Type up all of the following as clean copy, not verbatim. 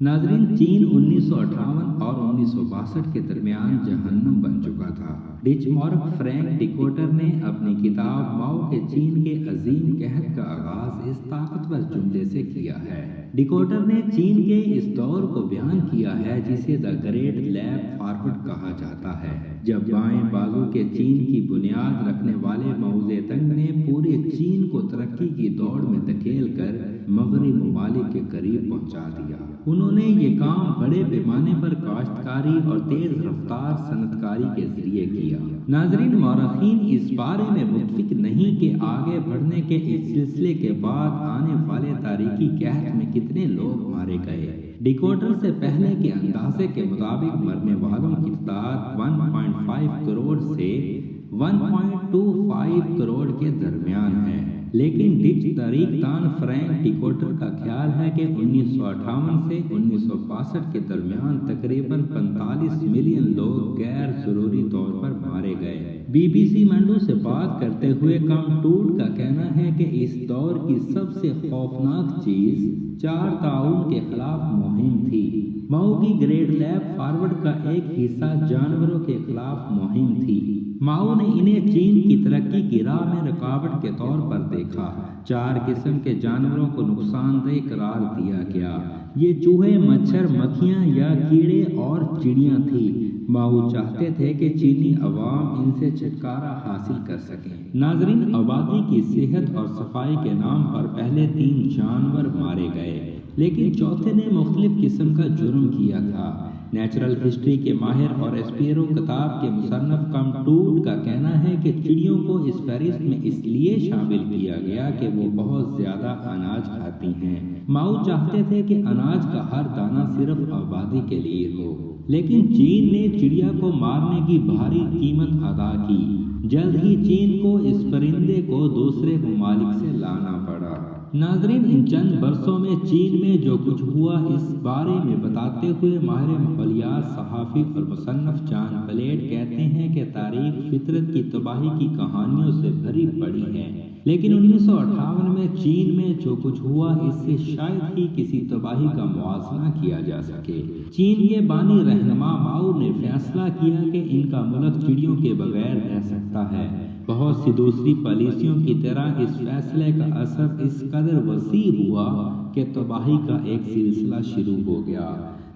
नाजरीन, चीन 1958 और 1962 के दरमियान जहन्नम बन चुका था। डिचमॉर्क फ्रैंक डिकोटर ने अपनी किताब माओ के चीन के अजीम कहत का आगाज इस ताकतवर जुमले से किया है। डिकोटर ने चीन के इस दौर को बयान किया है जिसे द ग्रेट लैप फॉरवर्ड कहा जाता है, जब बाएं बाजू के चीन की बुनियाद रखने वाले माओ ज़ेडुंग ने पूरे चीन को तरक्की की दौड़ में धकेल कर मगरबी ममालिक के करीब पहुंचा दिया। उन्होंने ये काम बड़े पैमाने पर काश्तकारी और तेज रफ्तार सनतकारी के जरिए किया। नाजरीन, मौरखीन इस बारे में मुत्फिक नहीं कि आगे बढ़ने के इस सिलसिले के बाद आने वाले तारीखी कहत में कितने लोग मारे गए। डिकोटर से पहले के अंदाजे के मुताबिक मरने वालों की तादाद 1.5 करोड़ से 1.25 करोड़ के दरमियान है, लेकिन तारीख दान फ्रैंक डिकोटर का ख्याल है कि 1958 से 1962 के दरमियान तकरीबन 45 मिलियन लोग गैर जरूरी तौर पर मारे गए। BBC मंडू से बात करते हुए कमटूट का कहना है कि इस दौर की सबसे खौफनाक चीज 4 ताउन के खिलाफ मुहिम थी। माओ की ग्रेट लैप फॉरवर्ड का एक हिस्सा जानवरों के खिलाफ मुहिम थी। माओ ने इन्हें चीन की तरक्की की राह में रुकावट के तौर पर देखा। 4 किस्म के जानवरों को नुकसानदेह करार दिया गया। ये चूहे, मच्छर, मक्खियाँ या कीड़े और चिड़ियाँ थी। माओ चाहते थे कि चीनी अवाम इनसे छुटकारा हासिल कर सके। नाजरीन, आबादी की सेहत और सफाई के नाम पर पहले 3 जानवर मारे गए, लेकिन चौथे ने मुख्तलिफ किस्म का जुर्म किया था। नेचुरल हिस्ट्री के माहिर और एस्पिरो किताब के मुसन्नफ कमटूट का कहना है कि चिड़ियों को इस फहरिस्त में इसलिए शामिल किया गया कि वो बहुत ज्यादा अनाज खाती हैं। माओ चाहते थे कि अनाज का हर दाना सिर्फ आबादी के लिए हो, लेकिन चीन ने चिड़िया को मारने की भारी कीमत अदा की। जल्द ही चीन को इस परिंदे को दूसरे ममालिक से लाना पड़ा। नाजरीन, इन चंद बरसों में चीन में जो कुछ हुआ इस बारे में बताते हुए माहिर माहौलियात, सहाफ़ी और मुसन्नफ जॉन प्लेट कहते हैं कि तारीख फितरत की तबाही की कहानियों से भरी पड़ी है, लेकिन 1958 में चीन में जो कुछ हुआ इससे शायद ही किसी तबाही का मुआवजा किया जा सके। चीन के बानी रहनुमा माओ ने फैसला किया कि इनका मुल्क चिड़ियों के बगैर रह सकता है। बहुत सी दूसरी पॉलिसियों की तरह इस फैसले का असर इस कदर वसी हुआ कि तबाही का एक सिलसिला शुरू हो गया।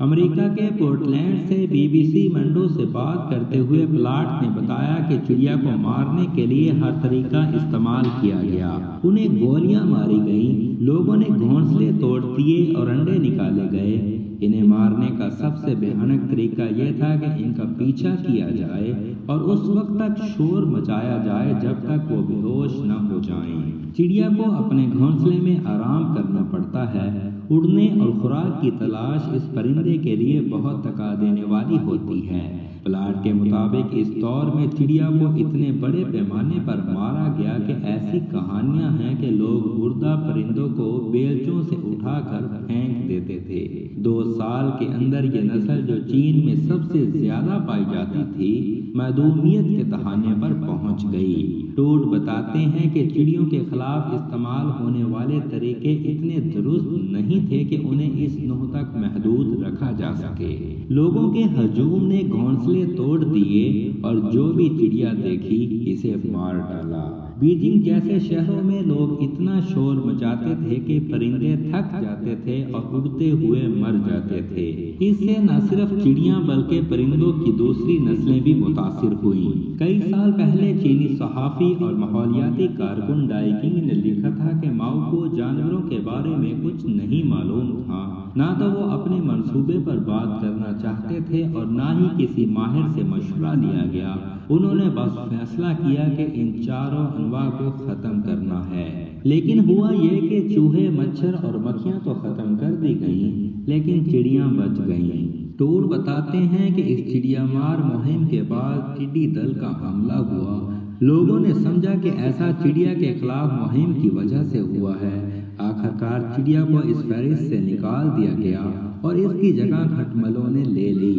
अमेरिका के पोर्टलैंड से BBC मंडो से बात करते हुए प्लाट ने बताया कि चिड़िया को मारने के लिए हर तरीका इस्तेमाल किया गया। उन्हें गोलियां मारी गईं, लोगों ने घोंसले तोड़ दिए और अंडे निकाले गए। इन्हें मारने का सबसे भयानक तरीका यह था कि इनका पीछा किया जाए और उस वक्त तक शोर मचाया जाए जब तक वो बेहोश न हो जाएं। चिड़िया को अपने घोंसले में आराम करना पड़ता है। उड़ने और खुराक की तलाश इस परिंदे के लिए बहुत थका देने वाली होती है। प्लाट के मुताबिक इस दौर में चिड़िया को इतने बड़े पैमाने पर मारा गया कि ऐसी कहानियां हैं कि लोग मुर्दा परिंदों को बेलचों से उठाकर फेंक देते थे। 2 साल के अंदर ये नस्ल जो चीन में सबसे ज्यादा पाई जाती थी, महदूमियत के तहाने पर पहुंच गई। टूट बताते हैं कि चिड़ियों के खिलाफ इस्तेमाल होने वाले तरीके इतने दुरुस्त नहीं थे कि उन्हें इस नोह तक महदूद रखा जा सके। लोगों के हजूम ने घोंसले तोड़ दिए और जो भी चिड़िया देखी इसे मार डाला। बीजिंग जैसे शहरों में लोग इतना शोर मचाते थे कि परिंदे थक जाते थे और उड़ते हुए मर जाते थे। इससे न सिर्फ चिड़िया बल्कि परिंदों की दूसरी नस्लें भी मुतासिर हुई। कई साल पहले चीनी सहाफ़ी और माहौलियाती कारकुन डाइकिंग ने लिखा था कि माओ को जानवरों के बारे में कुछ नहीं मालूम था। ना तो वो अपने मंसूबे पर बात करना चाहते थे और ना ही किसी माहिर से मशवरा लिया गया। उन्होंने बस फैसला किया कि इन चारों अनवा को खत्म करना है। लेकिन हुआ ये कि चूहे, मच्छर और मक्खियां तो खत्म कर दी गईं, लेकिन चिड़ियां बच गईं। टूर बताते हैं कि इस चिड़िया मार मुहिम के बाद टिड्डी दल का हमला हुआ। लोगों ने समझा कि ऐसा चिड़िया के खिलाफ मुहिम की वजह से हुआ है। आखिरकार चिड़िया को इस फहरिस्त से निकाल दिया गया और इसकी जगह खटमलों ने ले ली।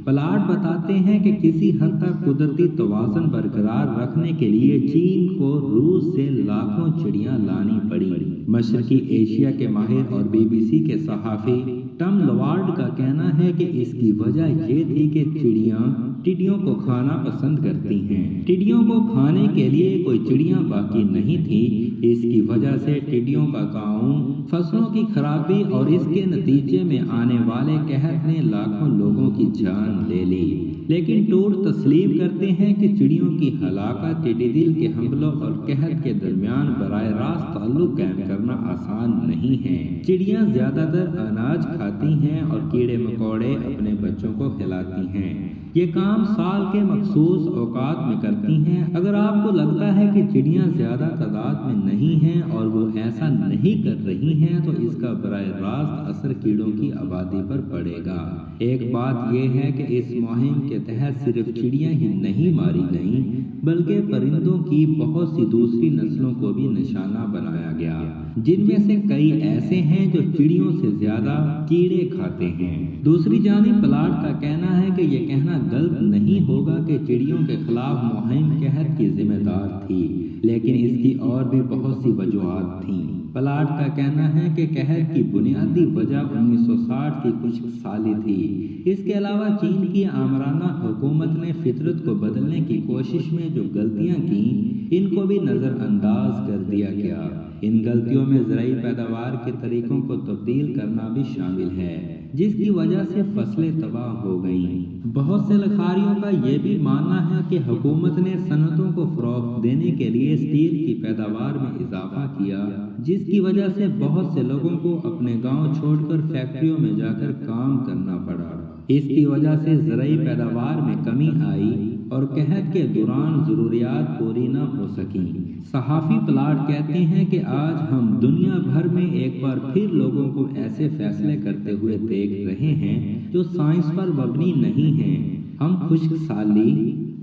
प्लाट बताते हैं कि किसी हद तक कुदरती तवाज़ुन बरकरार रखने के लिए चीन को रूस से लाखों चिड़ियां लानी पड़ी। मशरकी एशिया के माहिर और BBC के सहाफ़ी टम लवार्ड का कहना है कि इसकी वजह ये थी कि चिड़ियाँ टिड्डियों को खाना पसंद करती हैं। टिड्डियों को खाने के लिए कोई चिड़िया बाकी नहीं थी। इसकी वजह से टिड्डियों का ताउन, फसलों की खराबी और इसके नतीजे में आने वाले कहत ने लाखों लोगों की जान ले ली। लेकिन टूट तस्लीम करते हैं कि चिड़ियों की हलाकत, टिड्डी के हमलों और कहत के दरमियान बराह रास्त ताल्लुक कायम करना आसान नहीं है। चिड़ियाँ ज्यादातर अनाज खाती हैं और कीड़े मकोड़े अपने बच्चों को खिलाती हैं। ये काम साल के मखसूस औकात में करती हैं। अगर आपको लगता है कि चिड़ियाँ ज्यादा तादाद में नहीं हैं और वो ऐसा नहीं कर रही हैं, तो इसका बराह रास्त असर कीड़ों की आबादी पर पड़ेगा। एक बात यह है कि इस मुहिम के तहत सिर्फ चिड़ियाँ ही नहीं मारी गईं, बल्कि परिंदों की बहुत सी दूसरी नस्लों को भी निशाना बनाया गया, जिनमें से कई ऐसे हैं जो चिड़ियों से ज्यादा कीड़े खाते हैं। दूसरी जानिब प्लाट का कहना है कि यह कहना गलत नहीं होगा कि चिड़ियों के खिलाफ मुहिम कहत की जिम्मेदार थी, लेकिन इसकी और भी बहुत सी वजूहात थीं। प्लाट का कहना है कि कहत की बुनियादी वजह 1960 की खुश्क साली थी। इसके अलावा चीन की आमराना हुकूमत ने फितरत को बदलने की कोशिश में जो गलतियां की, इनको भी नज़रअंदाज कर दिया गया। इन गलतियों में ज़राई पैदावार के तरीकों को तब्दील करना भी शामिल है, जिसकी वजह से फसलें तबाह हो गईं। बहुत से लखारियों का ये भी मानना है कि हुकूमत ने सनतों को फ़रोग़ देने के लिए स्टील की पैदावार में इजाफा किया, जिसकी वजह से बहुत से लोगों को अपने गांव छोड़कर फैक्ट्रियों में जाकर काम करना पड़ा। इसकी वजह से ज़राई पैदावार में कमी आई और कहत के दौरान ज़रूरियात पूरी न हो सकीं। सहाफ़ी प्लाट कहते हैं कि आज हम दुनिया भर में एक बार फिर लोगों को ऐसे फैसले करते हुए देख रहे हैं जो साइंस पर मबनी नहीं हैं। हम खुश्क साली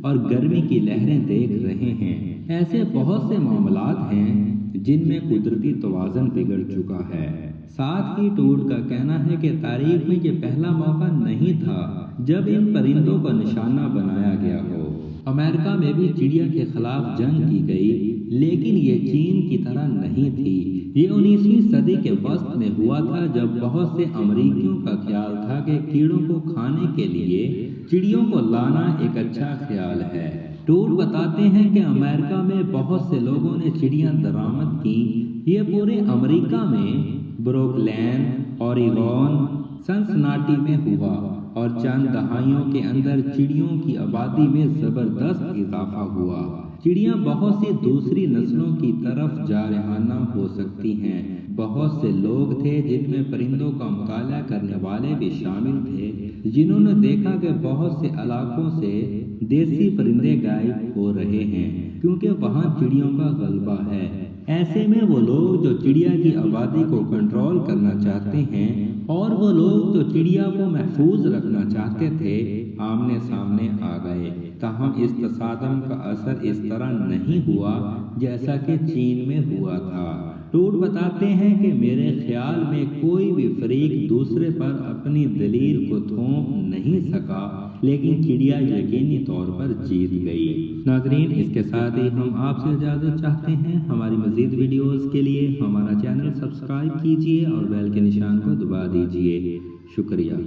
और गर्मी की लहरें देख रहे हैं। ऐसे बहुत से मामलात हैं जिनमें कुदरती तवाज़ुन बिगड़ चुका है। साथ ही टूट का कहना है कि तारीख में ये पहला मौका नहीं था जब इन परिंदों को निशाना बनाया गया हो। अमेरिका में भी चिड़िया के खिलाफ जंग की गई, लेकिन ये चीन की तरह नहीं थी। ये 19वीं सदी के वस्त में हुआ था, जब बहुत से अमरीकियों का ख्याल था कि कीड़ों को खाने के लिए चिड़ियों को लाना एक अच्छा ख्याल है। टूट बताते हैं कि अमेरिका में बहुत से लोगों ने चिड़ियाँ दरामद की। ये पूरे अमेरिका में ब्रुकलिन, ओरेगन, सिनसिनाटी में हुआ और चंद दहाइयों के अंदर चिड़ियों की आबादी में ज़बरदस्त इजाफा हुआ। चिड़ियाँ बहुत सी दूसरी नस्लों की तरफ जारहाना हो सकती हैं। बहुत से लोग थे जिनमें परिंदों का मुताला करने वाले भी शामिल थे, जिन्होंने देखा कि बहुत से इलाकों से देसी परिंदे गायब हो रहे हैं क्योंकि वहाँ चिड़ियों का गलबा है। ऐसे में वो लोग जो चिड़िया की आबादी को कंट्रोल करना चाहते हैं और वो लोग जो चिड़िया को महफूज रखना चाहते थे, आमने सामने आ गए। ताहम इस तसादम का असर इस तरह नहीं हुआ जैसा कि चीन में हुआ था। टूट बताते हैं कि मेरे ख्याल में कोई भी फरीक दूसरे पर अपनी दलील को थोप नहीं सका, लेकिन चिड़िया यकीनी तौर पर जीत गई। नाज़रीन, इसके साथ ही हम आपसे इजाज़त चाहते हैं। हमारी मज़ीद वीडियोज़ के लिए हमारा चैनल सब्सक्राइब कीजिए और बेल के निशान को दबा दीजिए। शुक्रिया।